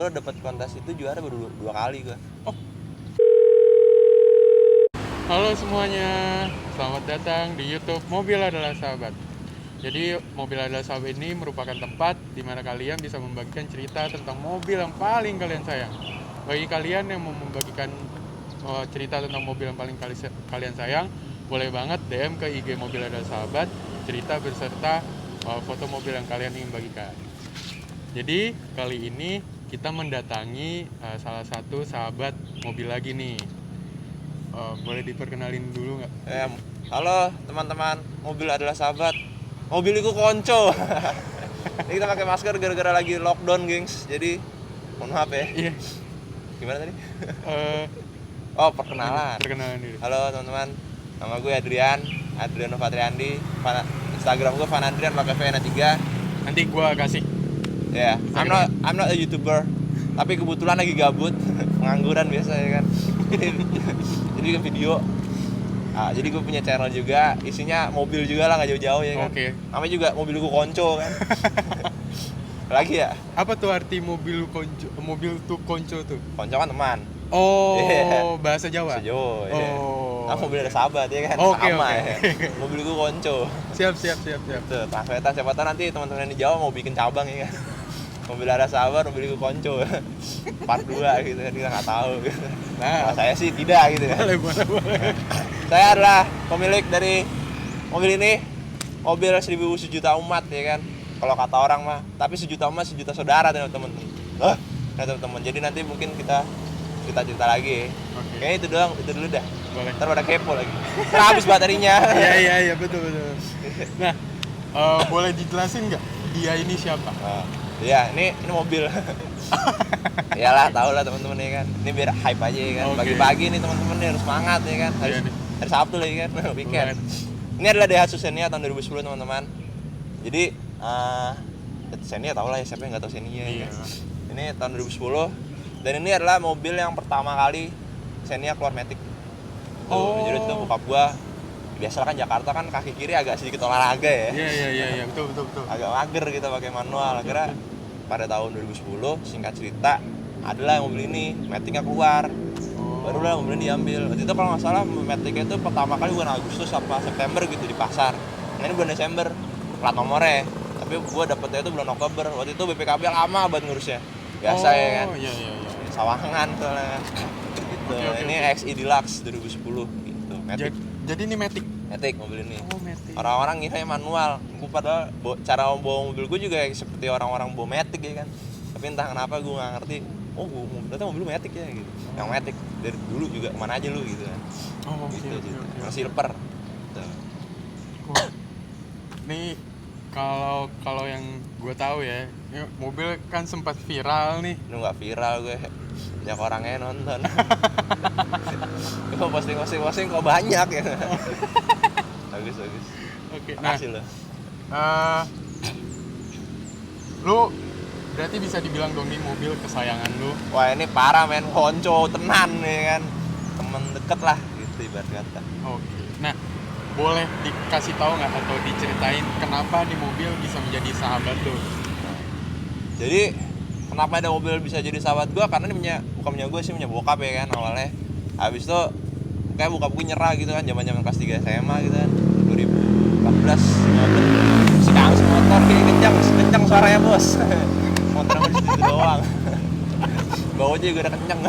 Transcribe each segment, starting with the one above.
Lo dapat kontes itu juara baru 2 kali gua. Oh. Halo semuanya, selamat datang di YouTube Mobil Adalah Sahabat. Jadi Mobil Adalah Sahabat ini merupakan tempat di mana kalian bisa membagikan cerita tentang mobil yang paling kalian sayang. Bagi kalian yang mau membagikan cerita tentang mobil yang paling kalian sayang, boleh banget DM ke IG Mobil Adalah Sahabat, cerita beserta foto mobil yang kalian ingin bagikan. Jadi kali ini kita mendatangi salah satu sahabat mobil lagi nih. Boleh diperkenalin dulu nggak? Halo teman-teman, Mobil Adalah Sahabat. Mobiliku konco. Ini kita pakai masker gara-gara lagi lockdown, gengs. Jadi mohon maaf ya. Iya. Gimana tadi? Perkenalan. Perkenalan dulu. Halo teman-teman, nama gue Adriano Fatriandi. Instagram gue Fanandrian pakai V-nya 3. Nanti gua kasih. Ya, I'm not a YouTuber. Tapi kebetulan lagi gabut, pengangguran biasa ya kan. Jadi bikin video. Jadi gue punya channel juga, isinya mobil juga lah, nggak jauh-jauh ya kan. Oke. Namanya juga mobilku konco kan. Lagi ya? Apa tuh arti mobil konco? Mobil tuh konco tuh? Konco kan teman. Oh, Yeah. bahasa Jawa. Sejo. Ya. Oh. Mobil ada sahabat ya kan. Oke, sama oke. ya. Mobilku konco. Siap. Tuh, translator siapa tahu nanti teman-teman di Jawa mau bikin cabang ya kan. Mobil ada sahabat, mobilku konco. Part 2 gitu kan, kita nggak tahu gitu. Nah, saya sih tidak gitu kan. Boleh. Saya adalah pemilik dari mobil ini. Mobil 1000 sejuta umat ya kan. Kalau kata orang mah, tapi sejuta umat sejuta saudara teman-teman. Teman-teman. Jadi nanti mungkin kita cerita lagi. Oke. Kayaknya itu doang, itu dulu dah. Boleh. Ntar pada kepo lagi. Habis baterinya. Iya, betul. Nah, boleh dijelasin nggak dia ini siapa? Iya, ini mobil. Iyalah, tau lah teman-teman ya kan. Ini biar hype aja ya kan. Oke. Pagi-pagi nih teman-teman nih harus semangat ya kan. Iya nih. Hari Sabtu lagi kan, weekend. Ini adalah Daihatsu Xenia tahun 2010 teman-teman. Jadi Xenia tau lah ya, siapa yang nggak tahu Xenia ya. Iya. Ini tahun 2010 dan ini adalah mobil yang pertama kali Xenia keluar Matic. Jadi itu bokap gua, biasa kan Jakarta kan kaki kiri agak sedikit olahraga ya. Iya, betul. Agak mager kita pakai manual. Akhirnya pada tahun 2010 singkat cerita adalah mobil ini Matic-nya keluar. Barulah mobil ini diambil. Waktu itu kalau nggak salah Matic-nya itu pertama kali bulan Agustus apa September gitu di pasar. Nah ini bulan Desember plat nomornya. Tapi gua dapetnya itu bulan Oktober. Waktu itu BPKB lama banget ngurusnya. Biasa ya kan. Iya. Sawangan soalnya. Gitu. Oke. Ini XI Deluxe 2010 gitu. Matic. Jadi ini Matic. Matic mobil ini. Oh, Matic. Orang-orang ngira manual. Gue padahal cara bawa mobil gue juga seperti orang-orang bawa Matic ya kan. Tapi entah kenapa gue nggak ngerti. Ternyata mobil Matic ya gitu. Yang Matic dari dulu juga kemana aja lu gitu kan. Oke. Yang silver. Gitu. Cool. Nih kalau yang gue tahu ya, ini mobil kan sempat viral nih. Ini nggak viral gue. Banyak orangnya nonton. Gue posting kok banyak ya. Bagus. Oke. Makasih lo. Lu berarti bisa dibilang dong nih mobil kesayangan lu. Wah ini parah men, konco tenan ya kan. Temen deket lah gitu ibarat kata. Oke. Nah, boleh dikasih tahu nggak atau diceritain kenapa nih mobil bisa menjadi sahabat lu? Jadi kenapa ada mobil bisa jadi sahabat gue? Karena ini bukan punya gue sih, punya bokap ya kan awalnya. Habis itu kayak bokap gue nyerah gitu kan, zaman kelas 3 SMA gitu kan, 2014. Si kangs motor kayak kencang suaranya bos. Motor sama di situ doang. Baunya juga udah kencang.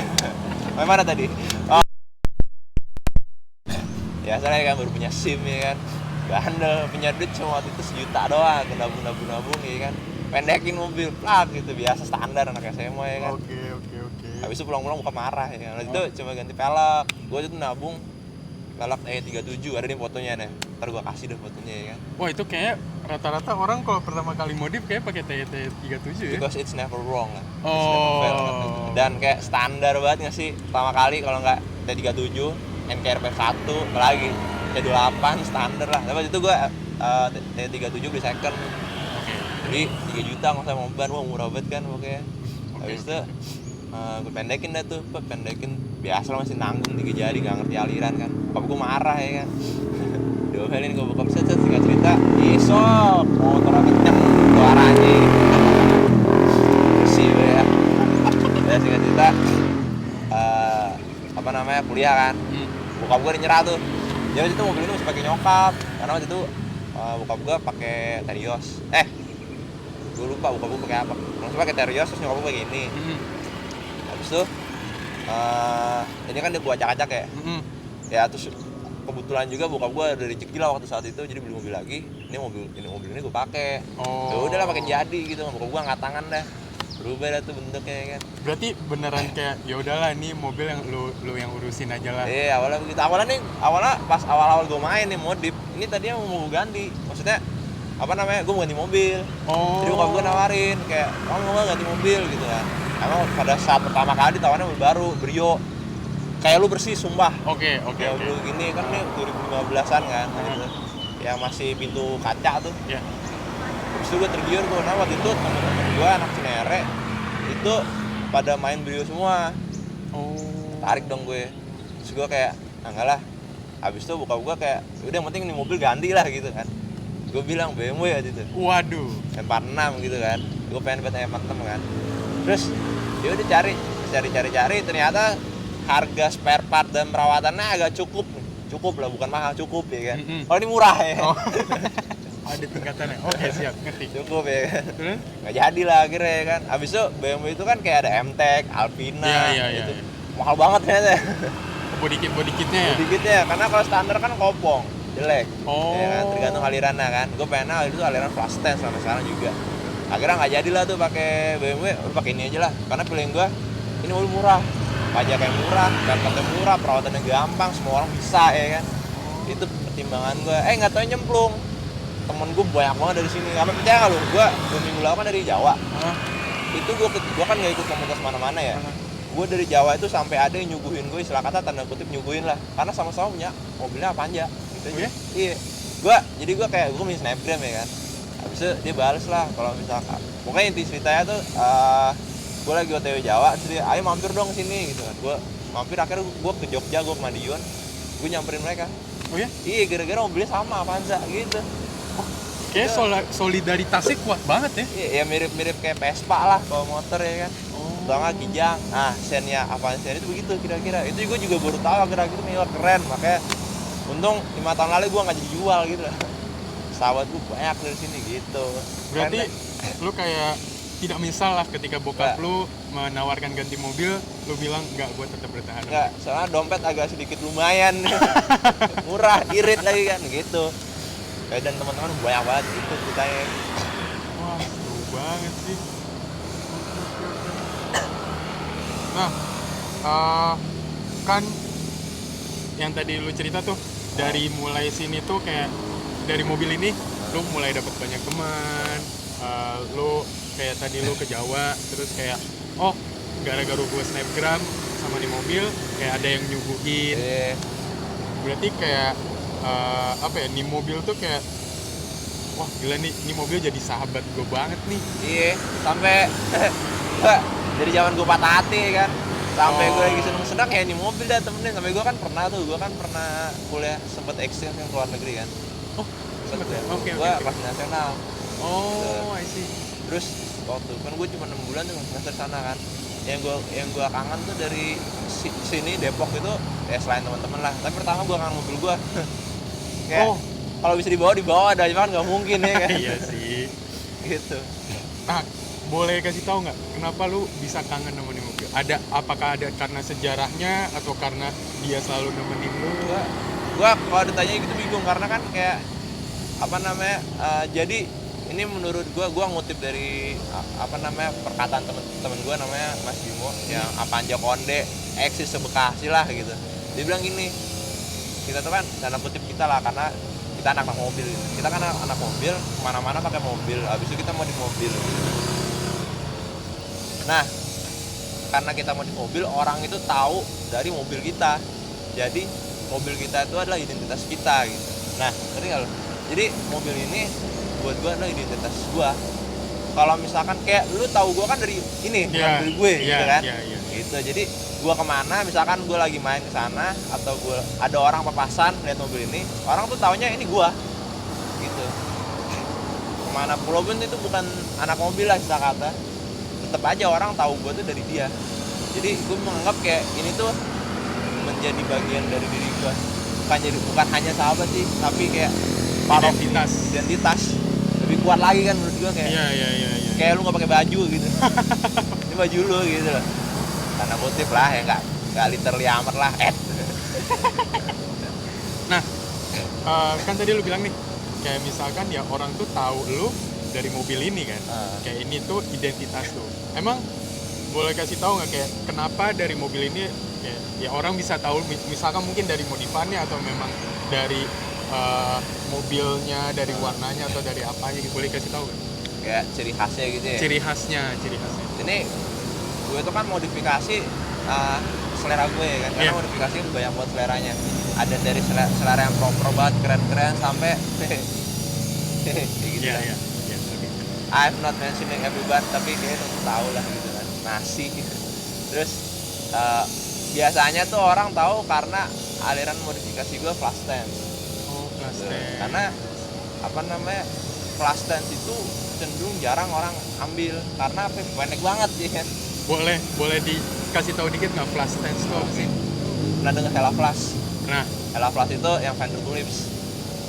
Mana tadi? Ya soalnya kan baru punya SIM ya kan. Bandel, punya duit cuma waktu itu 1 juta doang, nabung ya kan. Pendekin mobil plak gitu, biasa standar anak SMA ya kan. Oke. Habis itu pulang buka marah ya kan. Itu cuma ganti pelek. Gue itu nabung pelek E37, ada nih fotonya nih. Ntar gue kasih deh fotonya ya kan. Wah, itu kayak rata-rata orang kalau pertama kali modif kayak pakai TT37 ya. Because it's never wrong lah. Oh. Dan kayak standar banget nggak sih? Pertama kali kalau nggak T37, NKRP 1, apalagi T28 standar lah. Tapi itu gue T37 beli second. Jadi 3 juta nggak usah mau ban, wah murah banget kan pokoknya. Habis itu gue pendekin dah tuh, biasa lah masih nanggung 3 jari, nggak ngerti aliran kan. Bapak gue marah ya kan. Diomelin gue buka set singkat cerita, isop motor kenceng suaranya. Bersih ya. Ya singkat cerita apa namanya kuliah kan. Bokap gue nyerah tuh. Jadi waktu itu mobil ini masih pakai nyokap karena waktu itu bokap gue pakai Terios. Gue lupa bokap gue pakai apa. Maksudnya pakai Terios terus nyokap gue pakai ini. Habis itu ini kan dia gue acak-acak ya. Ya terus kebetulan juga bokap gue ada rezeki lah waktu saat itu, jadi beli mobil lagi. Ini mobil ini gue pakai. Ya udahlah pakai jadi gitu. Bokap gue angkat tangan dah. Berubah dah tuh bentuknya kan. Berarti beneran kayak ya udahlah ini mobil yang lu yang urusin aja lah. Iya, awalnya begitu. Awalnya pas awal-awal gue main nih modif. Ini tadinya mau gue ganti. Maksudnya apa namanya? Gue mau ganti mobil. Jadi bokap gue nawarin kayak, "Kamu mau ganti mobil?" gitu kan. Emang pada saat pertama kali tawarnya mobil baru, Brio. Kayak lu bersih sumpah. Oke. Dulu gini kan nih 2015-an kan gitu. Yang masih pintu kaca tuh. Iya. Habis itu gue tergiur tuh, nah waktu itu temen-temen gue anak Cinere itu pada main Brio semua. Tarik dong gue. Terus gue kayak, enggak lah. Habis itu bokap gue kayak, udah yang penting nih mobil ganti lah gitu kan. Gue bilang BMW waktu itu. Waduh. M46 gitu kan. Gue pengen M46 kan. Terus dia udah cari ternyata harga spare part dan perawatannya agak cukup lah, bukan mahal, cukup ya kan. Kalau ini murah ya. Ada tingkatannya. Oke, siap, ngerti. Cukup ya kan. Terus? Nggak jadi lah akhirnya ya kan. Abis itu BMW itu kan kayak ada M-Tech, Alpina gitu. Mahal banget ternyata. Body kitnya ya? Body kitnya, karena kalau standar kan kopong, jelek. Ya kan, tergantung alirannya kan. Gue pengen itu aliran flash ten sampai sekarang juga. Akhirnya nggak jadi lah tuh pakai BMW, udah pakai ini aja lah. Karena pilihan gue ini mobil murah, pajaknya murah, karpetnya murah, perawatannya gampang, semua orang bisa ya kan. Itu pertimbangan gue. Nggak tahu nyemplung. Temen gue banyak banget dari sini. Apa percaya nggak lu? Gue 2 minggu lalu kan dari Jawa. Itu gue kan nggak ikut komunitas mana-mana ya. Gue dari Jawa itu sampai ada yang nyuguhin gue, istilah kata tanda kutip nyuguhin lah. Karena sama-sama punya mobilnya Avanza. Gitu aja. Iya. Jadi gue kayak gue main snapgram ya kan. Habis itu dia bales lah kalau misalkan. Pokoknya inti ceritanya tuh gue lagi OTW Jawa, terus dia, ayo mampir dong sini gitu kan. Gue mampir, akhirnya gue ke Jogja, gue ke Madiun, gue nyamperin mereka. Oh ya? Iya, gara-gara mobilnya sama Avanza gitu. Kayak solidaritasnya kuat banget ya? Iya, ya mirip kayak Vespa lah kalau motor ya kan. Atau nggak Kijang. Nah, Xenia Avanza itu begitu kira-kira. Itu gue juga baru tahu akhir-akhir itu nih keren, makanya untung 5 tahun lalu gue nggak jadi jual gitu lah. Sahabat gue banyak dari sini gitu. Berarti lu kayak tidak menyesal lah ketika bokap lu menawarkan ganti mobil, lu bilang enggak, gue tetap bertahan. Enggak, soalnya dompet agak sedikit lumayan. Murah, irit lagi kan gitu. Dan teman-teman banyak banget itu ceritanya. Wah, seru banget sih. Nah, kan yang tadi lu cerita tuh, dari mulai sini tuh kayak dari mobil ini lu mulai dapat banyak teman. Lu kayak tadi lu ke Jawa, terus kayak gara-gara gue snapgram sama di mobil kayak ada yang nyuguhin. Berarti kayak apa ya, nih mobil tuh kayak wah gila nih, ini mobil jadi sahabat gue banget nih. Iya, sampai dari zaman gue patah hati kan, sampai gue lagi seneng-seneng ya ini mobil dah temenin. Sampai gue kan pernah kuliah sempet exchange ke luar negeri kan. Sempet ya. Oke. Gue kelas nasional. I see. Terus waktu kan gue cuma 6 bulan tuh semester sana kan. Yang gue kangen tuh dari sini Depok itu ya selain teman-teman lah. Tapi pertama gue kangen mobil gue. Kayak kalau bisa dibawa ada, cuma kan nggak mungkin ya kan. Iya sih. Gitu. Nah, boleh kasih tahu nggak kenapa lu bisa kangen nemenin mobil? Apakah ada karena sejarahnya atau karena dia selalu nemenin lu? Gua kalau ditanya gitu bingung karena kan kayak apa namanya? Jadi ini menurut gua ngutip dari perkataan temen gua namanya Mas Bimo yang Avanza Konde eksis sebekasi lah gitu. Dia bilang gini, kita tuh kan tanda kutip kita lah karena kita anak mobil gitu. Kita kan anak mobil, kemana-mana pakai mobil, habis itu kita mau di mobil gitu. Nah, karena kita mau di mobil, orang itu tahu dari mobil kita. Jadi mobil kita itu adalah identitas kita gitu. Nah, ngerti nggak lo? Jadi mobil ini buat gue adalah identitas gue. Kalau misalkan kayak lu tahu gue kan dari ini mobil gue gitu kan. Gitu. Jadi gue kemana, misalkan gue lagi main ke sana atau gue ada orang papasan lihat mobil ini, orang tuh taunya ini gue. Gitu. Kemana pulau pun itu bukan anak mobil lah istilah kata. tetap aja orang tahu gue tuh dari dia. Jadi gue menganggap kayak ini tuh menjadi bagian dari diri gue, bukan hanya sahabat sih, tapi kayak part of identitas lebih kuat lagi kan menurut gue, kayak Iya. kayak lu nggak pakai baju gitu. Ini baju lu gitu loh, tanda kutip lah ya, nggak literally amat lah. Nah, kan tadi lu bilang nih, kayak misalkan ya orang tuh tahu lu dari mobil ini kan, kayak ini tuh identitas lu. Emang boleh kasih tahu nggak kayak kenapa dari mobil ini kayak, ya orang bisa tahu, misalkan mungkin dari modifannya atau memang dari mobilnya, dari warnanya atau dari apanya gitu, boleh kasih tahu nggak? Kayak ciri khasnya gitu ya. Ciri khasnya. Ini gue tuh kan modifikasi selera gue ya kan, karena modifikasi banyak buat seleranya. Ada dari selera yang pro banget, keren-keren, sampai kayak gitu kan. Iya. Okay. I'm not mentioning everybody, tapi kayaknya lu tahu lah gitu kan, nasi gitu. Terus biasanya tuh orang tahu karena aliran modifikasi gue flash stance. Oh, flash stance. Karena apa namanya, flash stance itu cenderung jarang orang ambil karena apa, pendek banget sih kan. Boleh dikasih tahu dikit nggak flash stance itu apa sih? Pernah dengar Hella Flash? Nah, Hella Flash itu yang fender tulips.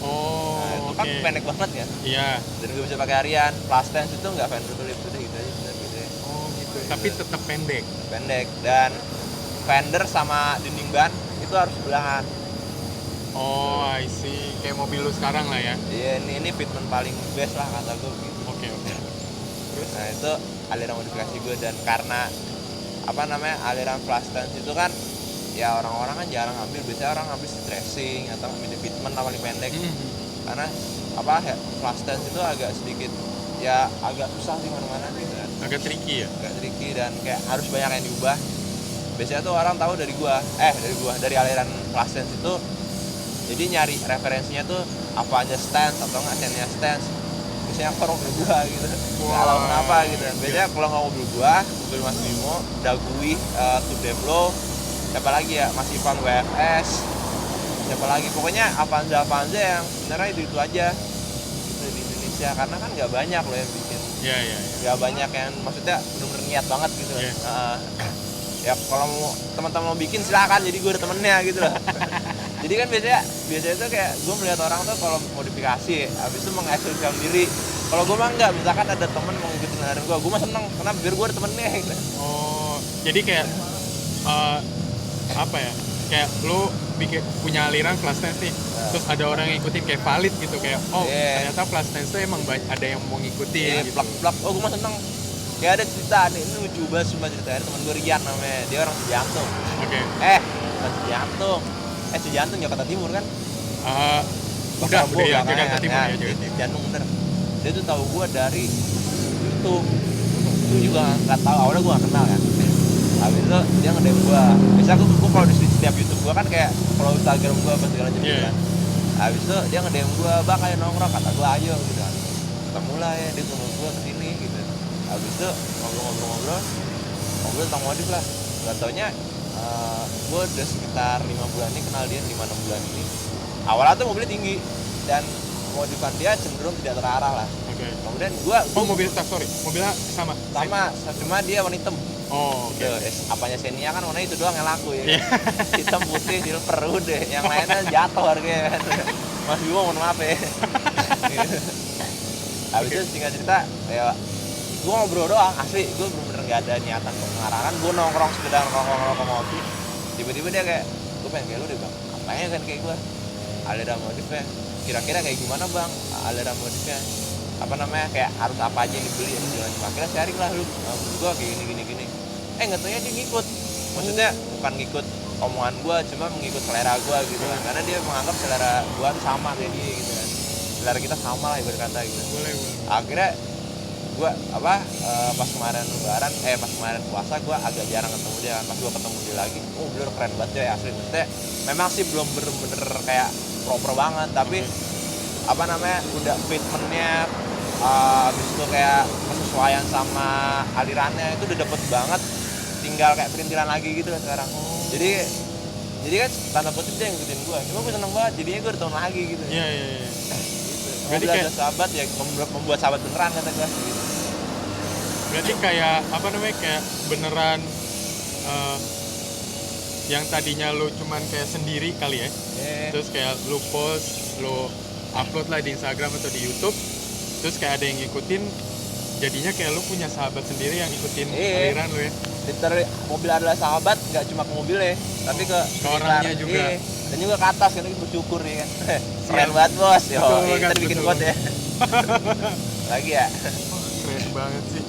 oh, Nah, itu oke. kan pendek banget kan. Iya. Dan gue bisa pakai harian. Flash stance itu nggak fender tulips, udah gitu aja, bener gitu ya. Oh gitu. Tapi tetap pendek. Pendek, dan fender sama dinding ban itu harus sebelahan. Oh, I see. Kayak mobil lu sekarang lah ya. Iya, ini fitment paling best lah kata gue gitu. Oke. Terus nah itu aliran modifikasi gue, dan karena apa namanya, aliran flash stance itu kan ya orang-orang kan jarang ambil, biasanya orang ambil dressing atau mini fitment paling pendek. Karena apa ya, flash stance itu agak sedikit ya agak susah sih mana-mana gitu kan. Agak tricky ya. Agak tricky dan kayak harus banyak yang diubah. Biasanya tuh orang tahu dari dari aliran flash stance itu. Jadi nyari referensinya tuh apa aja stance atau nggak chainnya stance. Biasanya orang mobil gua gitu. Nggak tahu kenapa gitu. Biasanya kalau nggak mobil gua, mobil Mas Bimo, Dagui, Tudeblo, siapa lagi ya, Mas Ivan WFS, siapa lagi, pokoknya Avanza yang sebenarnya itu aja gitu di Indonesia, karena kan nggak banyak loh yang bikin. Iya. Nggak banyak yang maksudnya bener-bener niat banget gitu. Ya kalau mau teman-teman mau bikin silakan, jadi gue ada temennya gitu loh. Jadi kan biasanya tuh kayak gue melihat orang tuh kalau modifikasi habis itu mengekspresikan diri. Kalau gue mah enggak, misalkan ada temen mau ngikutin aliran gue mah seneng karena biar gue ada temennya gitu. Oh, jadi kayak apa ya? Kayak lu punya aliran flash stance nih. Terus ada orang yang ngikutin kayak valid gitu, kayak ternyata flash stance tuh emang ada yang mau ngikutin gitu. Plak. Oh, gue mah seneng. Kayak ada cerita nih, ini lucu banget cuma ceritanya, temen gue Rian namanya, dia orang Sejantung. Oke. Bukan Sejantung. Sejantung Jakarta Timur kan? Udah ya, Jakarta Timur ya, Sejantung bener. Dia tuh tahu gue dari YouTube. Itu juga nggak tahu, awalnya gue nggak kenal kan. Habis itu dia nge-DM gue. Biasanya gue kalau di setiap YouTube gue kan kayak follow Instagram gue apa segala macam gitu kan. Habis itu dia nge-DM gue, "Bang, ayo nongkrong," kata gue, "ayo," gitu kan. Ketemu lah ya, dia tunggu gue kesini gitu. Habis itu ngobrol tentang modif lah. Gak taunya gue udah sekitar 5 bulan ini kenal dia, 5-6 bulan ini. Awalnya tuh mobilnya tinggi dan modifan dia cenderung tidak terarah lah. Oke. Kemudian gue mobilnya sama, cuma dia warna hitam. Oh, oke. Apanya Xenia kan warna itu doang yang laku ya. Hitam, putih, silver, udah. Yang lainnya jatuh harganya kan. Mas Bimo mohon maaf ya. Habis itu singkat cerita, ya gue ngobrol doang, asli gue bener-bener gak ada niatan pengarahkan. Gue nongkrong sekedar nongkrong ngopi, tiba-tiba dia kayak, gue pengen kayak lu deh bang, apanya kan kayak gue, aliran modifnya kira-kira kayak gimana bang, aliran modifnya apa namanya, kayak harus apa aja yang dibeli, akhirnya sharing lah lu, gue kayak gini nggak taunya dia ngikut, maksudnya bukan ngikut omongan gue, cuma mengikut selera gue gitu kan, karena dia menganggap selera gue sama kayak dia gitu kan, selera kita sama lah ibarat kata gitu. Boleh. Akhirnya gue pas kemarin puasa gue agak jarang ketemu dia kan. Pas gue ketemu dia lagi, bener keren banget ya asli. Maksudnya memang sih belum bener-bener kayak proper banget, tapi apa namanya, udah fitmentnya habis itu kayak kesesuaian sama alirannya itu udah dapet banget, tinggal kayak perintilan lagi gitu kan sekarang. Jadi kan tanda kutip dia ngikutin gue, cuma gue seneng banget jadinya gue udah tahun lagi gitu. Iya. Berarti kayak sahabat ya, membuat sahabat beneran kata gue gitu. Berarti kayak apa namanya, kayak beneran eh, yang tadinya lu cuman kayak sendiri kali ya, terus kayak lu post, lu upload lah di Instagram atau di YouTube, terus kayak ada yang ngikutin, jadinya kayak lu punya sahabat sendiri yang ngikutin aliran lu ya. Literally mobil adalah sahabat, nggak cuma ke mobilnya tapi ke orangnya juga. Dan juga ke atas, karena kita bersyukur nih kan. Keren banget bos, yo kita bikin quote ya. Lagi ya. Keren banget sih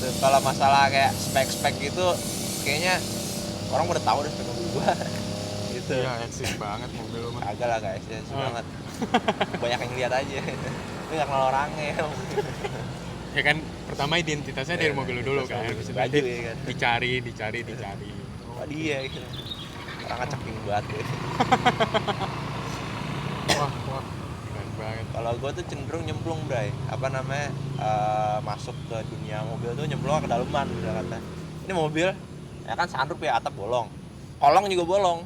Gitu. Kalau masalah kayak spek-spek gitu kayaknya orang udah tahu deh spek mobil gua. Gitu. iya, eksis banget mobil lu mah. Agak lah guys, ya banget. Banyak yang lihat aja. Lu nggak kenal orangnya. Ya kan, pertama identitasnya dari mobil lu dulu kan, habis itu baju ya kan. dicari. Oh dia gitu. Orang ceking banget ya. Wah, keren banget. Kalau gue tuh cenderung nyemplung, Bray. Apa namanya? Masuk ke dunia mobil tuh nyemplung ke daleman, udah kata. Ini mobil, ya kan sunroof ya, atap bolong. Kolong juga bolong.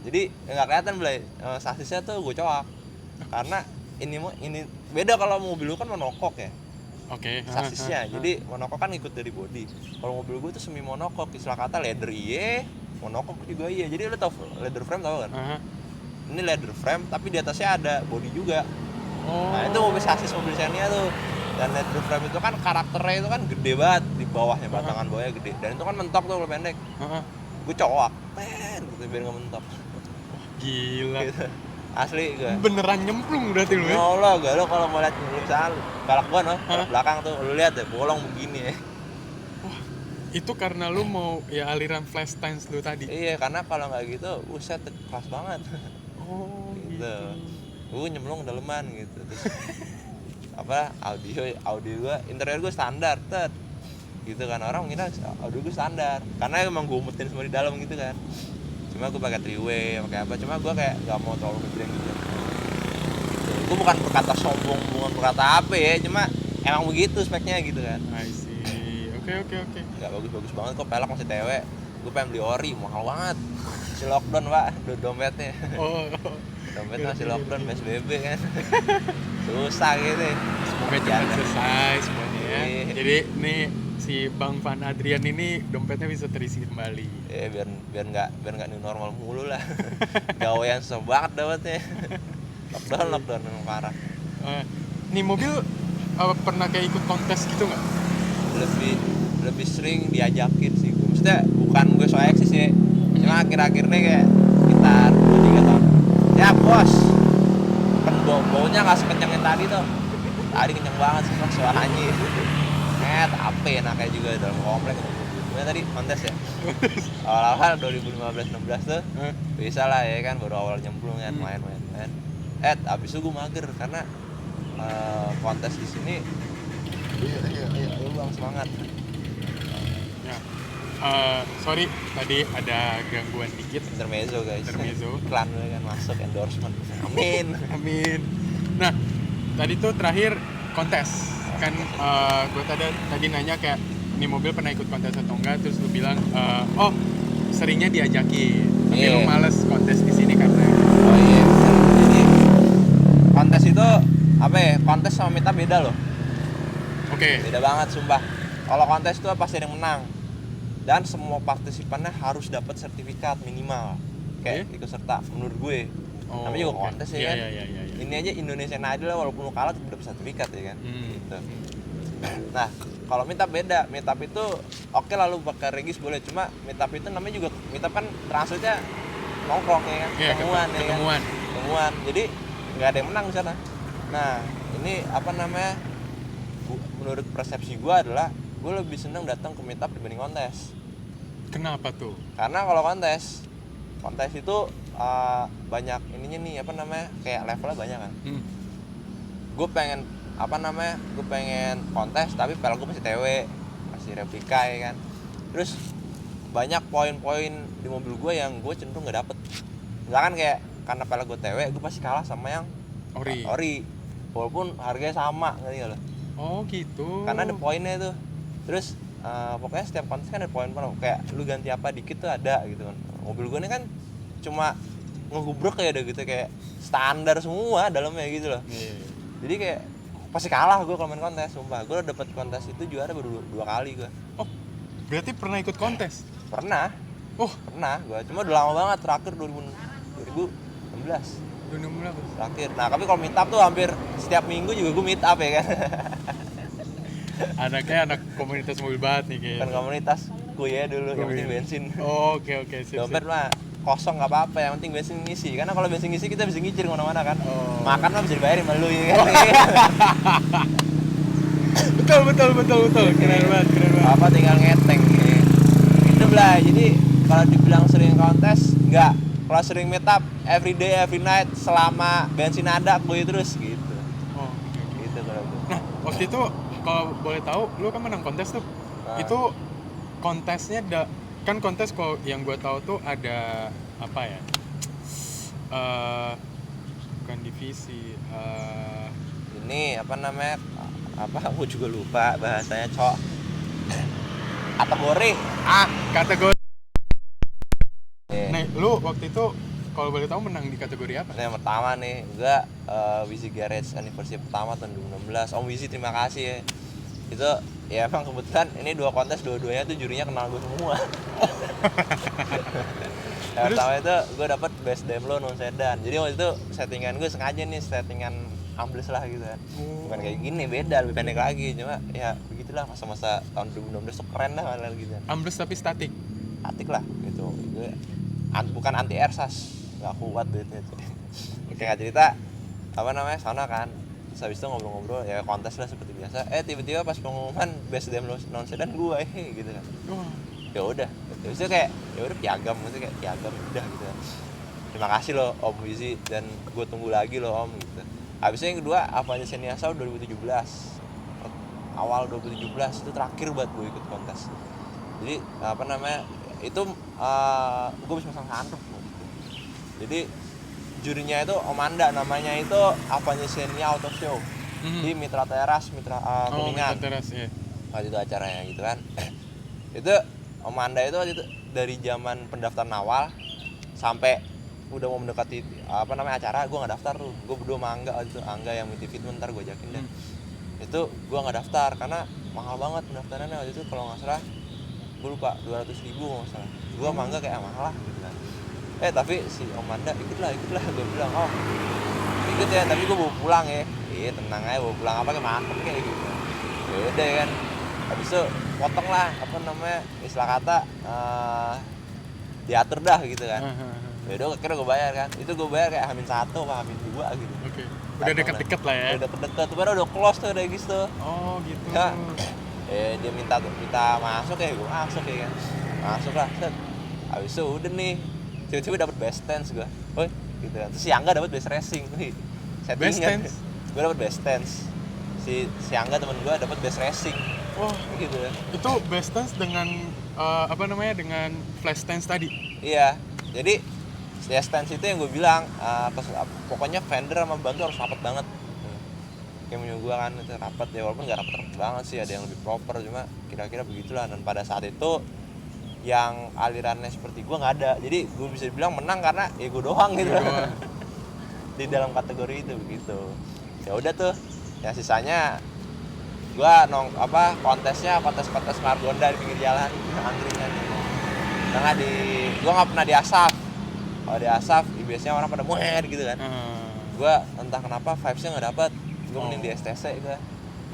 Jadi nggak kelihatan, Bray. Sasisnya tuh gue coak. Karena ini beda kalau mobil lu kan monokok ya. Oke. Sasisnya. Jadi monokok kan ikut dari body. Kalau mobil gue tuh semi monokok, istilah kata leather iye, monokok juga iya. Jadi lu tau leather frame tau kan? Ini leather frame tapi di atasnya ada body juga. Nah itu mobil sasis mobil Xenia tuh. Dan leather frame itu kan karakternya itu kan gede banget di bawahnya, batangan bawahnya gede. Dan itu kan mentok tuh kalau pendek. Gue cowok, gitu biar nggak mentok. Gila. Gitu. Asli gue. Beneran nyemplung berarti lu ya? Ya Allah, gak lo kalau mau lihat misalnya balak gua no, belakang tuh lu lihat deh bolong begini ya. Itu karena lu mau ya aliran flash times lu tadi. Iya, karena kalau nggak gitu, buset keras banget. Oh, gitu. Gue nyemplung daleman gitu. Terus apa audio gua, interior gua standar, gitu kan, orang ngira audio gua standar. Karena emang gua umutin semua di dalam gitu kan. Cuma gua pakai 3-way, pakai apa? Cuma gua kayak nggak mau terlalu ngebreng gitu. Gua bukan berkata sombong, bukan berkata apa ya, cuma emang begitu speknya gitu kan. I see. Oke. Nggak bagus banget kok, pelak masih TW. Gue pengen beli ori, mahal banget. Masih lockdown pak, dompetnya. Dompetnya masih lockdown, PSBB kan. Susah gitu. Semoga cepat selesai semuanya ya. Jadi nih si Bang Van Adrian ini dompetnya bisa terisi kembali. Biar nggak new normal mulu lah. Gawean susah banget dapetnya. Lockdown memang parah. Nih mobil pernah kayak ikut kontes gitu nggak? Lebih sering diajakin sih gue. Maksudnya bukan gue so eksis ya, cuma akhir-akhir ini kayak sekitar 2-3 tahun ya bos, kan baunya nggak sekencang yang tadi tuh. Tadi kenceng banget sih suaranya. Apa enaknya juga dalam komplek. Gue tadi kontes ya, awal-awal 2015-16 tuh bisa lah ya kan, baru awal nyemplung kan, main. Abis itu gue mager karena kontes di sini. Ayo bang, semangat. Ya. Sorry, tadi ada gangguan dikit. Intermezzo guys. Iklan kan masuk, endorsement. Amin. Nah, tadi tuh terakhir kontes kan, gue tadi nanya kayak ini mobil pernah ikut kontes atau enggak, terus lu bilang seringnya diajakin, tapi lu males kontes di sini karena jadi kontes itu apa ya, kontes sama meetup beda loh. Beda banget sumpah. Kalau kontes itu pasti ada yang menang dan semua partisipannya harus dapat sertifikat minimal kayak ikut serta menurut gue. Namanya juga kontes ya kan. Ini aja Indonesian Idol lah, walaupun lu kalah tetap dapat sertifikat ya kan. Gitu. Nah kalau meetup beda. Meetup itu oke lah lu pakai regis boleh, cuma meetup itu namanya juga meetup kan translate-nya nongkrong ya kan, ketemuan. Jadi nggak ada yang menang di sana. Nah ini apa namanya, menurut persepsi gue adalah gue lebih seneng datang ke meetup dibanding kontes. Kenapa tuh? Karena kalau kontes itu banyak ininya nih, apa namanya, kayak levelnya banyak kan. Gue pengen kontes tapi pelek gue masih TW, masih replika ya kan. Terus banyak poin-poin di mobil gue yang gue cenderung nggak dapet. Misalkan kayak karena pelek gue TW, gue pasti kalah sama yang ori walaupun harganya sama, ngerti nggak lo? Oh gitu. Karena ada poinnya tuh. Terus pokoknya setiap kontes kan ada poin-poin, kayak lu ganti apa dikit tuh ada gitu kan. Mobil gue ini kan cuma ngegubrek kayak ada gitu, kayak standar semua dalamnya gitu loh. Jadi kayak pasti kalah gue kalau main kontes, sumpah. Gue dapet kontes itu juara baru 2 kali gue. Oh, berarti pernah ikut kontes? Pernah Oh, gue, cuma udah lama banget, terakhir 2016 terakhir. Nah tapi kalau meet up tuh hampir setiap minggu juga gue meet up ya kan. Anaknya anak komunitas mobil banget nih kayaknya. Kan komunitas gue ya dulu, yang penting bensin. Oh, oke, sip. Dompet mah kosong nggak apa-apa, yang penting bensin ngisi. Karena kalau bensin ngisi kita bisa ngicir kemana-mana kan. Oh. Makan mah bisa dibayarin sama lu ya kan. Betul. Keren banget. Apa tinggal ngeteng nih. Itu lah, jadi kalau dibilang sering kontes, enggak. Kalau sering meet up, every day, every night, selama bensin ada, gue terus gitu. Oh, Gitu kalau gue. nah, waktu itu kalau boleh tahu, lu kan menang kontes tuh. Nah. Itu kontesnya kan kontes kalau yang gue tahu tuh ada apa ya? Bukan divisi. Ini apa namanya? Apa? Gue juga lupa bahasanya, Cok. Kategori. Kategori. Yeah. Nah, lu waktu itu kalau boleh tahu menang di kategori apa? Nah, yang pertama nih, gue Wizy Garage Anniversary pertama tahun 2016. Om Wizy terima kasih ya. Itu ya emang kebetulan ini 2 kontes, dua-duanya tuh jurinya kenal gue semua. Yang pertama itu gue dapet Best Demlo non sedan. Jadi waktu itu settingan gue sengaja nih, settingan ambles lah gitu kan. Bukan kayak gini, beda, lebih pendek lagi. Cuma ya begitulah, masa-masa tahun 2016 tuh keren dah malah gitu. Ambles tapi statik. Statik lah gitu. Gue bukan anti ersas, nggak kuat duitnya. Oke, nggak cerita apa namanya sana kan. Terus habis itu ngobrol-ngobrol ya, kontes lah seperti biasa. Tiba-tiba pas pengumuman Best Demlo non sedan gue gitu kan. Ya udah, terus itu kayak ya udah piagam, maksudnya kayak piagam udah gitu. Terima kasih loh Om Wizy, dan gue tunggu lagi loh Om gitu. Habisnya yang kedua Avanya Xenia Sound 2017, awal 2017 itu terakhir buat gue ikut kontes. Jadi apa namanya itu gue bisa pasang sunroof gitu. Jadi jurinya itu Om Anda, namanya itu Avanya Xenia Auto Show di Mitra Teras, Kuningan. Mitra Teras ya. Waktu itu acaranya gitu kan. Itu Om Anda itu waktu itu dari zaman pendaftaran awal sampai udah mau mendekati apa namanya acara, gue nggak daftar tuh. Gue berdua sama Angga yang multi fitment, ntar gue ajakin deh. Itu gue nggak daftar karena mahal banget pendaftarannya waktu itu, kalau nggak salah gue lupa 200.000 nggak salah. Gue sama Angga kayak mahal lah gitu kan. Tapi si Om Anda ikutlah gue bilang ikut ya, tapi gue bawa pulang ya. Iya tenang aja, bawa pulang apa kayak mantep kayak gitu. Ya udah kan. Habis itu potong lah apa namanya istilah kata diatur dah gitu kan. Ya udah akhirnya gue bayar kan. Itu gue bayar kayak H-1 apa H-2 gitu. Oke. Udah deket-deket lah ya. Udah deket-deket, udah close tuh udah gitu. Oh gitu. Ya. Dia minta masuk ya, gue masuk ya kan. Masuk lah, set. Habis itu udah nih. Tiba-tiba dapet best stance gue. Woi, gitu kan. Terus si Angga dapet best racing. Best stance? Gue dapet best stance. Si Angga temen gue dapet best racing. Wah, gitu ya. Itu best stance dengan dengan flash stance tadi. Iya. Jadi ya stance itu yang gue bilang pokoknya fender sama ban tuh harus rapat banget. Kayak punya gue kan itu rapat ya, walaupun nggak rapat banget sih, ada yang lebih proper, cuma kira-kira begitulah. Dan pada saat itu yang alirannya seperti gue nggak ada, jadi gue bisa dibilang menang karena ya gue doang gitu. Di dalam kategori itu begitu. Ya udah tuh, ya sisanya gue kontes Margonda di pinggir jalan, angkringan. Karena gue nggak pernah di Asaf. Kalau di Asaf biasanya orang pada muher gitu kan. Gue entah kenapa vibesnya nggak dapet. Gue mending di STC gue.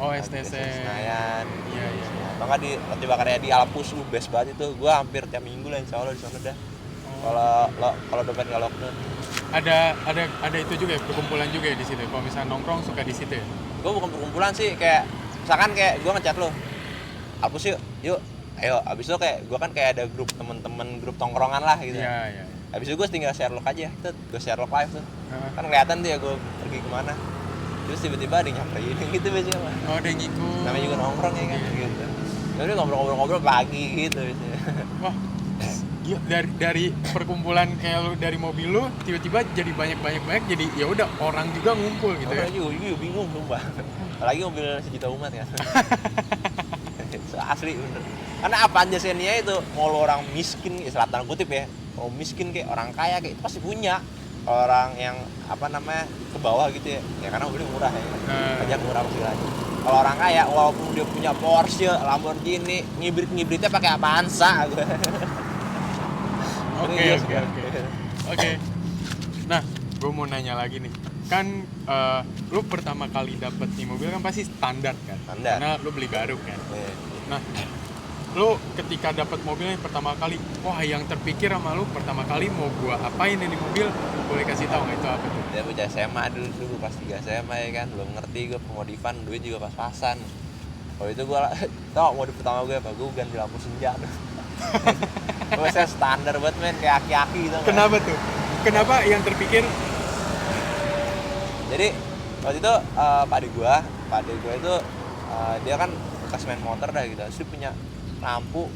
Oh, STC. Senayan. Iya. Maka di roti bakarnya di Alpus, best banget itu. Gue hampir tiap minggu lah insya Allah di sana dah. Kalau dompet nggak lockdown. Ada itu juga ya, perkumpulan juga ya di situ. Kalau misalnya nongkrong suka di situ ya. Gue bukan perkumpulan sih, kayak misalkan kayak gue ngechat lo, Alpus yuk, ayo. Abis itu kayak gue kan kayak ada grup temen-temen, grup tongkrongan lah gitu. Iya. Abis itu gue tinggal share log aja, gue share log live tuh. Kan kelihatan tuh ya gue pergi kemana. Terus tiba-tiba ada yang nyamperin gitu biasanya mah. Oh, ada yang ngikut. Namanya juga nongkrong ya kan gitu. Jadi ngobrol-ngobrol pagi gitu biasanya. Wah, dari perkumpulan kayak lu dari mobil lu tiba-tiba jadi banyak jadi ya udah orang juga ngumpul gitu ya. Orang juga bingung sumpah. Apalagi mobil sejuta umat kan. Asli bener. Karena apa aja Xenia itu, mau lo orang miskin, selatan kutip ya, mau miskin kayak orang kaya kayak itu pasti punya. orang yang apa namanya ke bawah gitu ya karena mobilnya murah ya, pajak murah pasti lagi. Kalau orang kaya walaupun dia punya Porsche, Lamborghini, ngibritnya pakai Avanza gue. Oke. Nah, gue mau nanya lagi nih. Kan lu pertama kali dapet nih mobil kan pasti standar kan? Standar. Karena lu beli baru kan. Iya. Nah, lu ketika dapet mobilnya pertama kali, wah yang terpikir sama lu pertama kali mau gua apain ini mobil? Boleh kasih tahu nggak itu apa tuh? Dia bocah SMA dulu pas 3 SMA ya kan, belum ngerti gue pemodifan, duit juga pas-pasan. Kalau itu gue tau modif pertama gue apa? Gue ganti lampu senja. Gue saya standar banget men, kayak aki-aki gitu. Kenapa tuh? Kenapa yang terpikir? Jadi waktu itu pak adik gue itu dia kan bekas main motor dah gitu, terus dia punya lampu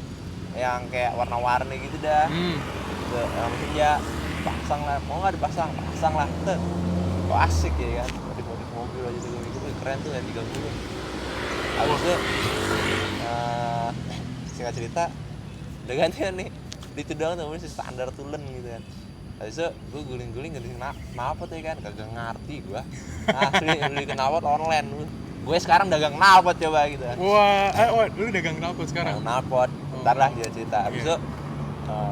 yang kayak warna-warni gitu dah. Gitu, lampu senja, pasang lah, mau nggak dipasang? Pasang lah, tuh. Kok asik ya kan, modif mobil aja tuh gitu, keren tuh ya 30. Habis itu singkat cerita udah gantian nih, itu doang tuh masih standar tulen gitu kan. Habis itu gue guling-guling knalpot ya kan, kagak ngerti gue. Asli beli knalpot online. Gue sekarang dagang knalpot coba gitu kan. Wah, lu dagang knalpot sekarang? Knalpot, ntar lah dia cerita. Habis itu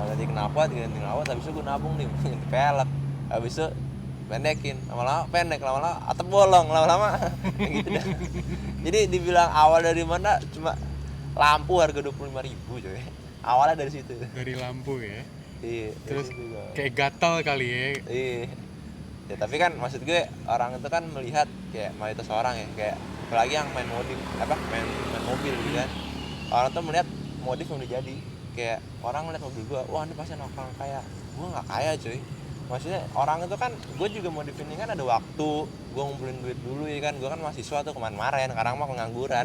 ganti knalpot, habis itu gue nabung nih, ganti pelek. Habis itu pendekin, lama-lama pendek, lama-lama atap bolong, lama-lama gitu dah. Jadi dibilang awal dari mana, cuma lampu harga 25.000 coy. Awalnya dari situ. Dari lampu ya? Iya. Terus kayak gatal kali ya? Iya. Ya tapi kan maksud gue orang itu kan melihat kayak mayoritas orang ya, kayak apalagi yang main mobil gitu kan. Orang tuh melihat modif yang udah jadi. Kayak orang ngeliat mobil gue, wah ini pasti orang kaya. Gue nggak kaya cuy. Maksudnya orang itu kan, gue juga modifin ini kan ada waktu, gue ngumpulin duit dulu ya kan. Gue kan mahasiswa tuh kemarin, sekarang mah pengangguran.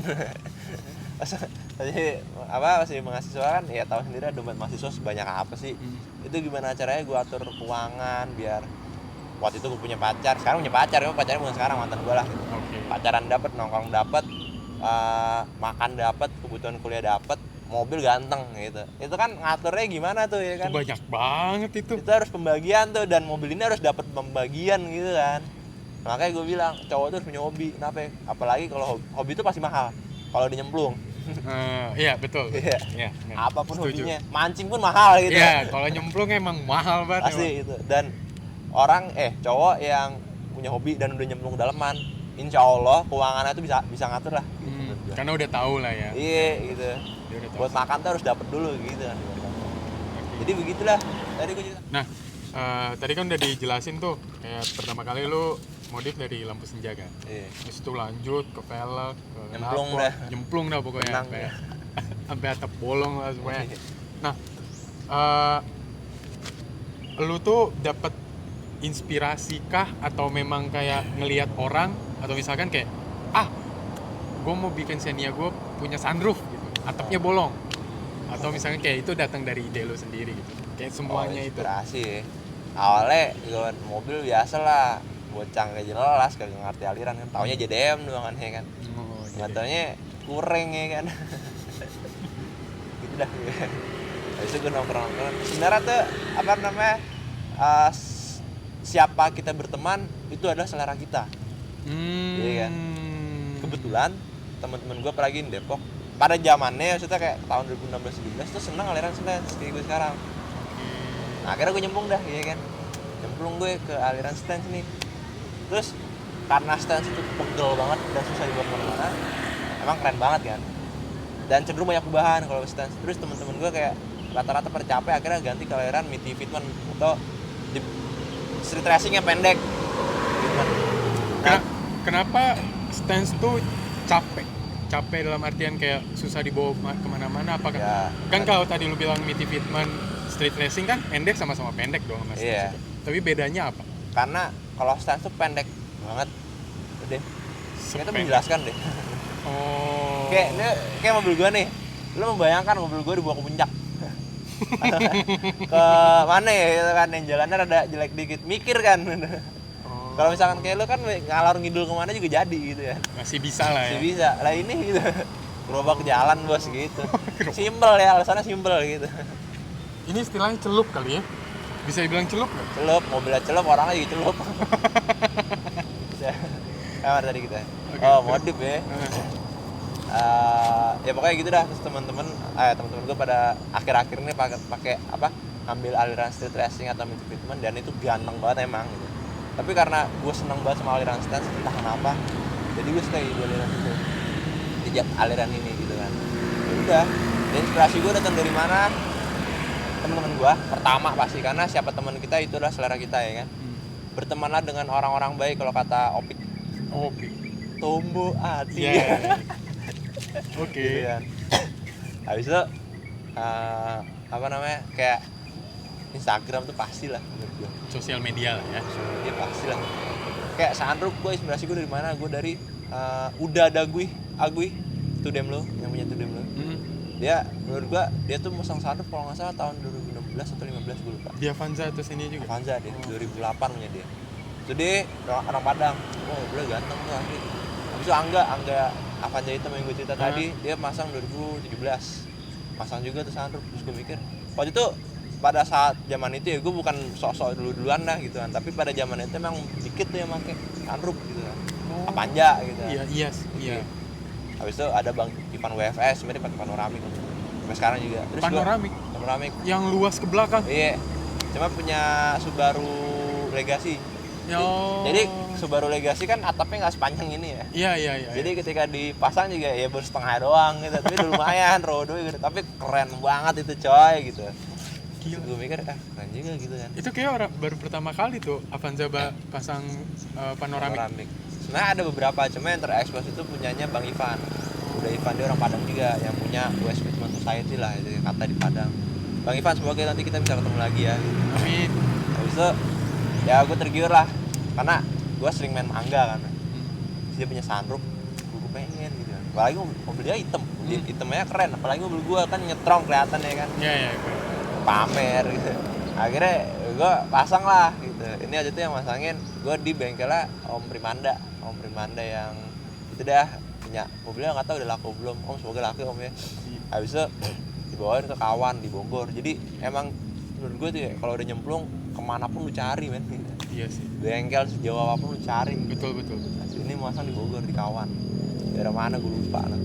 Jadi masih mahasiswa kan, ya tahu sendiri dompet mahasiswa sebanyak apa sih. Itu gimana caranya gue atur keuangan biar waktu itu gue punya pacar, sekarang punya pacar, pacarnya bukan sekarang, mantan gue lah gitu. Pacaran dapet, nongkrong dapet, makan dapet, kebutuhan kuliah dapet, mobil ganteng gitu. Itu kan ngaturnya gimana tuh ya kan? Banyak banget itu. Itu harus pembagian tuh, dan mobil ini harus dapat pembagian gitu kan. Makanya gue bilang cowok tuh harus punya hobi. Kenapa ya? Apalagi kalau hobi itu pasti mahal kalau dinyemplung. Iya betul. Iya. Apapun hobinya, mancing pun mahal gitu. Iya, kalau nyemplung emang mahal banget. Pasti itu. Dan orang cowok yang punya hobi dan udah nyemplung daleman, insya Allah keuangannya itu bisa ngatur lah. Gitu, karena udah tahu lah ya. Iya gitu. Buat makan tuh harus dapet dulu gitu kan. Jadi begitulah tadi gue cerita. Nah, tadi kan udah dijelasin tuh kayak pertama kali lu modif dari lampu senja kan. Iya. Terus itu lanjut ke velg, ke nyemplung dah pokoknya sampai atap bolong lah semuanya. Nah, lu tuh dapat inspirasi kah atau memang kayak ngelihat orang atau misalkan kayak gue mau bikin Xenia gue punya sunroof gitu, atapnya bolong, atau misalnya kayak itu datang dari ide lu sendiri gitu, kayak semuanya inspirasi itu. Awalnya gue mobil biasa lah, bocah gak jelas, kagak ngerti aliran kan, taunya JDM doang kan ya kan. Nggak taunya kurang ya kan. Gitu dah. Habis itu gue nongkrong. Sebenarnya tuh siapa kita berteman itu adalah selera kita. Iya kan. Kebetulan teman-teman gue apalagi di Depok pada zamannya, maksudnya kayak tahun 2016-17 tuh seneng aliran stance kayak gue sekarang. Nah, akhirnya gue nyemplung dah, ya kan. Nyemplung gue ke aliran stance nih. Terus karena stance itu pegel banget dan susah dibawa kemana-mana, emang keren banget kan. Dan cenderung banyak perubahan kalau stance. Terus teman-teman gue kayak rata-rata pada capek, akhirnya ganti ke aliran Miti Fitman atau di street racing yang pendek. Nah, kenapa stance tuh capek dalam artian kayak susah dibawa kemana-mana? Apakah ya, kan kalau tadi lu bilang Miti Fitman street racing kan pendek, sama-sama pendek dong sama stance itu. Tapi bedanya apa? Karena kalau stance tuh pendek banget deh. Kita menjelaskan deh. Kayak mobil gua nih, lu membayangkan mobil gua dibawa ke puncak. Ke mana ya gitu kan, yang jalannya rada jelek dikit, mikir kan. Kalau misalkan kayak lu kan ngalor ngidul kemana juga jadi gitu ya. Masih bisa lah ya. Masih bisa. Lah ini gitu. Gerobak jalan bos gitu. Simpel ya, alasannya simpel gitu. Ini istilahnya celup kali ya? Bisa dibilang celup nggak? Celup, mobilnya celup, orangnya juga celup. Kamar tadi kita. Oke, Oh, terus. modif ya. Ya pokoknya gitu dah. Terus teman-teman gue pada akhir-akhir ini pakai apa? Ngambil aliran street racing atau mid treatment, dan itu ganteng banget emang gitu. Tapi karena gue seneng banget sama aliran stance, entah kenapa, jadi gue stay di aliran itu, di aliran ini gitu kan. Ya udah, dan inspirasi gue datang dari mana? Teman-teman gue pertama pasti, karena siapa teman kita itu adalah selera kita ya kan. Bertemanlah dengan orang-orang baik, kalau kata Opik. Oke. Tumbuh hati. Iya. Oke. Gitu kan. Habis itu apa namanya, kayak Instagram tuh pastilah menurut gue. Sosial media lah ya. Dia pastilah. Kayak Sandro, gue inspirasi gue dari mana? Gue dari udah ada Agui Tudem lo, yang punya Tudem lo. Dia menurut gue dia tuh musang Sandro kalau nggak salah tahun 2016 atau 15 gue lupa. Dia Avanza atau sini juga. Avanza dia 2008 punya dia. Itu dia orang Padang. Oh, udah ganteng tuh asli. Habis itu Angga Avanza itu yang gue cerita tadi, dia masang 2017. Masang juga tuh Sandro. Terus gue mikir, waktu itu pada saat zaman itu ya gue bukan sok-sok duluan dah gitu kan, tapi pada zaman itu emang dikit tuh yang pakai Sunroof gitu kan. Avanza gitu kan. Iya. Habis itu ada Bang Ivan WFS, sebenarnya pakai panoramik sampai sekarang juga. Terus panoramik yang luas ke belakang. iya, cuma punya Subaru Legacy. Jadi Subaru Legacy kan atapnya nggak sepanjang ini ya. Iya. Jadi ketika dipasang juga ya baru setengah doang gitu, tapi udah lumayan rodo gitu. Tapi keren banget itu coy gitu. Gila. Gue mikir keren juga gitu kan. Itu kayak orang baru pertama kali tuh Avanza pasang panoramik. Sebenarnya ada beberapa, cuma yang terekspos itu punyanya Bang Ivan. Udah Ivan, dia orang Padang juga, yang punya West Fitment Society lah, itu kata di Padang. Bang Ivan, semoga nanti kita bisa ketemu lagi ya. Amin. Habis itu ya gue tergiur lah, karena gue sering main mangga kan. Dia punya sunroof, gue pengen gitu. Apalagi mobil dia hitam, hitamnya keren. Apalagi mobil gue kan nyetrong kelihatan ya kan. Iya. Pamer gitu. Akhirnya gue pasang lah gitu. Ini aja tuh yang masangin gue di bengkelnya Om Primanda yang itu dah punya mobilnya, nggak tahu udah laku belum. Om semoga laku Om ya. Habis itu dibawain ke kawan di Bogor. Jadi emang menurut gue tuh ya, kalau udah nyemplung kemanapun lu cari men. Iya sih. Bengkel sejauh apapun lu cari. Betul. Ini masang di Bogor di kawan. Daerah mana gue lupa lah.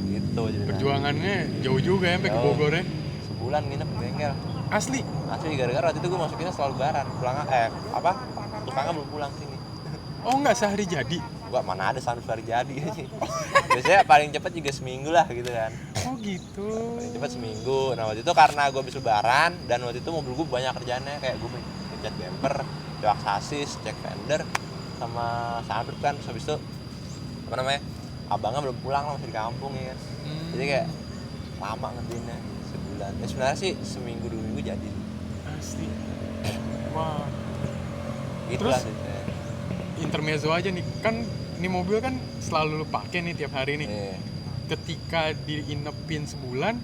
Gitu aja. Perjuangannya jauh juga ya sampai ke Bogor ya. Sebulan nginep di bengkel. Asli Gara-gara waktu itu gue masukinnya selalu lebaran. Tukangnya belum pulang sini. Oh enggak sehari jadi? Gua mana ada sehari jadi sih. Biasanya paling cepat juga seminggu lah gitu kan. Oh gitu. Paling cepat seminggu. Nah waktu itu karena gue habis lebaran, dan waktu itu mobil gue banyak kerjaannya, kayak gue ngecat bumper, coak sasis, cek fender, sama sunroof kan. Terus habis itu apa namanya, abangnya belum pulang lah, masih di kampung ya kan. Jadi kayak lama ngerjainnya, sebulan. Ya sebenarnya sih seminggu 2 minggu jadi. Asli. Wah. Gitu Terus lah sih. intermezzo aja nih, kan ini mobil kan selalu lu pakai nih tiap hari nih. Iya. Ketika diinepin sebulan,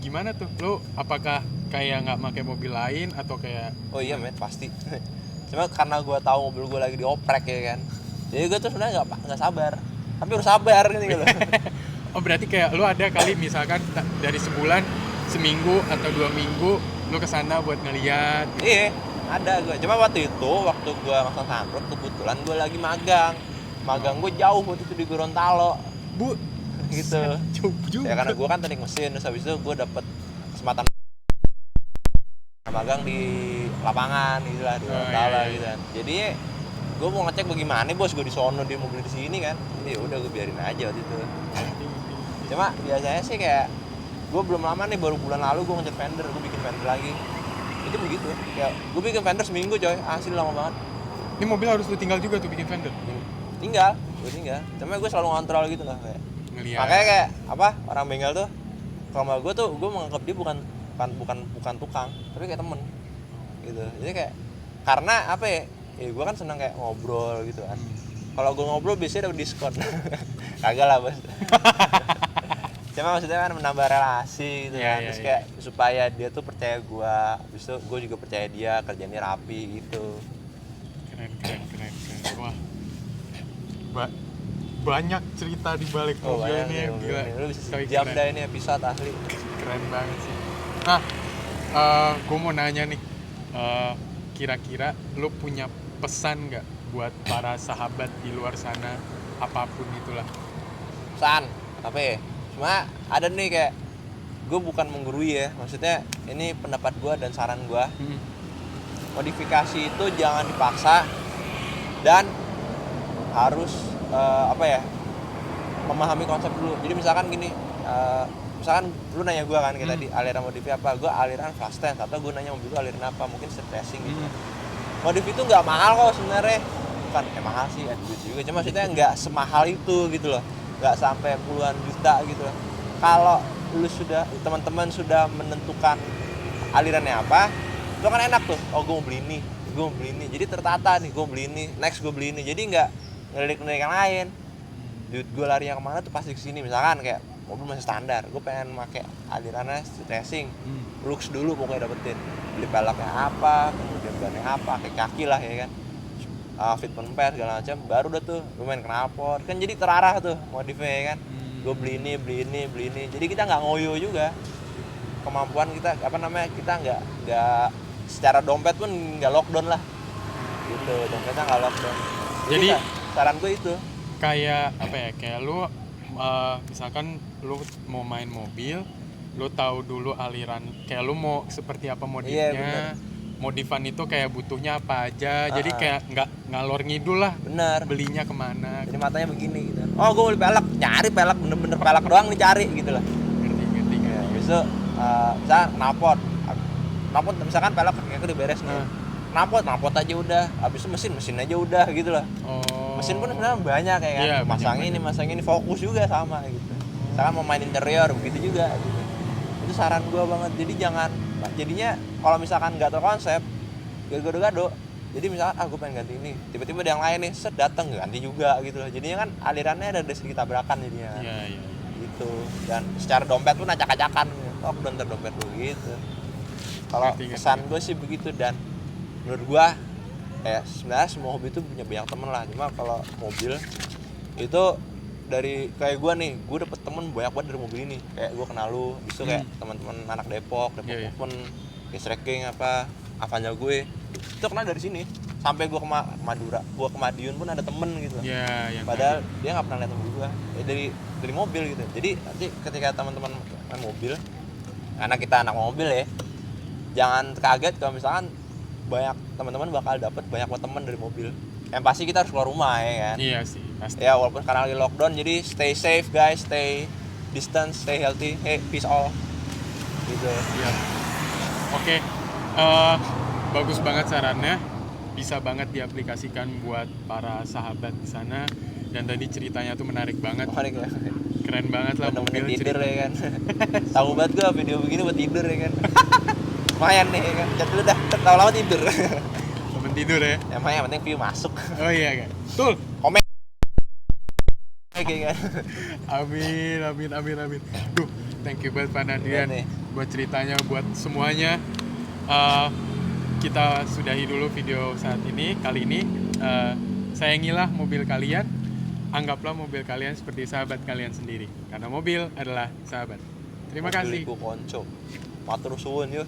gimana tuh? Lu apakah kayak nggak pakai mobil lain atau kayak? Oh iya men, pasti. Cuma karena gue tahu mobil gue lagi dioprek ya kan, jadi gue tuh sebenarnya nggak sabar, tapi harus sabar gitu. Oh berarti kayak lu ada kali misalkan dari sebulan, seminggu atau 2 minggu lu kesana buat ngeliat. Iya, ada gue. Cuma waktu gue masang sunroof, kebetulan gue lagi magang gue jauh waktu itu di Gorontalo. Bu, Gitu. jauh juga. Ya karena gue kan teknik mesin, terus habis itu gue dapet kesempatan magang di lapangan gitu lah, di Gorontalo gitu kan. Jadi gue mau ngecek bagaimana bos, gue di sono, di mobil di sini kan. Jadi udah gue biarin aja waktu itu. Cuma biasanya sih kayak gue belum lama nih, baru bulan lalu gue ngecat fender, gue bikin fender lagi. Itu begitu, kayak gue bikin fender seminggu coy, asli lama banget. Ini mobil harus lu tinggal juga tuh bikin fender? Gue tinggal. Cuma gue selalu ngontrol gitu lah kayak. Ngeliat. Makanya kayak apa, orang bengkel tuh kalau sama gue tuh, gue menganggap dia bukan tukang, tapi kayak temen gitu. Jadi kayak karena apa ya, gue kan seneng kayak ngobrol gitu kan. Kalau gue ngobrol biasanya dapet diskon. Kagak lah bos. Cuma maksudnya kan menambah relasi gitu kan. Terus kayak supaya dia tuh percaya gue, habis itu gue juga percaya dia, kerjanya rapi gitu. Keren. Wah, banyak cerita di balik mobil ini ya, gila. Lu bisa sejam dah ini episode asli. Keren banget sih. Nah, gue mau nanya nih, kira-kira lu punya pesan nggak buat para sahabat di luar sana, apapun itulah? Pesan apa ya, cuma ada nih kayak gue bukan menggurui ya, maksudnya ini pendapat gue dan saran gue. Modifikasi itu jangan dipaksa dan harus memahami konsep dulu. Jadi misalkan gini, misalkan lu nanya gue kan kayak tadi aliran modif apa, gue aliran fast dance, atau gue nanya mobil lu aliran apa, mungkin street racing gitu. Modif itu nggak mahal kok sebenarnya, bukan mahal sih, ada duit juga, cuma maksudnya nggak semahal itu gitu loh, nggak sampai puluhan juta gitu loh. Kalau lu teman-teman sudah menentukan alirannya apa, itu kan enak tuh. Oh, gue mau beli ini, jadi tertata nih, gue beli ini, next gue beli ini, jadi nggak ngelirik yang lain. Duit gue larinya kemana tuh pasti kesini. Misalkan kayak mobil masih standar, gue pengen pakai alirannya street racing, looks dulu pokoknya dapetin, beli peleknya apa, kemudian bannya apa, kaki lah ya kan, fit penper segala macam, baru udah tuh gue main knalpot kan, jadi terarah tuh modifnya ya kan. Gue beli ini, jadi kita nggak ngoyo juga, kemampuan kita kita nggak secara dompet pun nggak lockdown lah gitu, dompetnya nggak lockdown. Jadi saran gue itu kayak kayak lu misalkan lu mau main mobil, lu tahu dulu aliran, kayak lu mau seperti apa modifnya. Modifan itu kayak butuhnya apa aja, jadi kayak nggak ngalor ngidul lah. Bener. Belinya kemana? Jadi matanya begini gitu. Oh, gue beli pelek, nyari pelek bener-bener pelek doang nih, cari gitu lah. Ngerti. Ya, besok misalnya knalpot misalkan pelek kakinya udah beres nih. Knalpot aja udah. Habis itu mesin aja udah gitu lah. Mesin pun sebenarnya banyak ya kan. Iya, masang ini fokus juga sama gitu. Misalkan mau main interior begitu juga gitu. Itu saran gue banget. Jadi jadinya kalau misalkan nggak terkonsep, gado-gado. Jadi misalkan gue pengen ganti ini, tiba-tiba ada yang lain nih, datang ganti juga gitu loh. Jadinya kan alirannya ada sedikit tabrakan jadinya. Iya. Gitu. Dan secara dompet pun acak-acakan. Oh, belum dompet lu gitu. Kalau pesan gue sih begitu. Dan menurut gue sebenarnya semua hobi itu punya banyak temen lah. Cuma kalau mobil itu dari kayak gue nih, gue dapet temen banyak banget dari mobil ini. Kayak gue kenal lu, bisa kayak teman-teman anak Depok Open, King apa Avanya gue itu kenal dari sini. Sampai gue ke Madura, gue ke Madiun pun ada temen gitu. Padahal dia nggak pernah lihat mobil gue, dari mobil gitu. Jadi nanti ketika teman-teman main mobil, karena kita anak mobil ya, jangan kaget kalau misalkan banyak teman-teman bakal dapet banyak teman dari mobil. Yang pasti kita harus keluar rumah ya kan. Iya sih, pasti. Ya walaupun karena lagi lockdown, jadi stay safe guys, stay distance, stay healthy, hey peace all. Gitu. Iya. Oke. Bagus banget sarannya. Bisa banget diaplikasikan buat para sahabat di sana. Dan tadi ceritanya tuh menarik banget. Ya. Keren banget lah mobil tidur ya kan. Tahu banget gue video begini buat tidur ya kan. Lumayan nih ya kan. Jadi lu dah tahu lama tidur. Temen tidur ya. Yang penting view masuk. Oh iya kan. Betul. Komen. Oke kan. Amin. Duh, thank you banget Pak Nadian buat ceritanya, buat semuanya. Kita sudahi dulu video saat ini. Kali ini sayangilah mobil kalian. Anggaplah mobil kalian seperti sahabat kalian sendiri. Karena mobil adalah sahabat. Terima kasih. Mobil konco. Matur suwun yuk.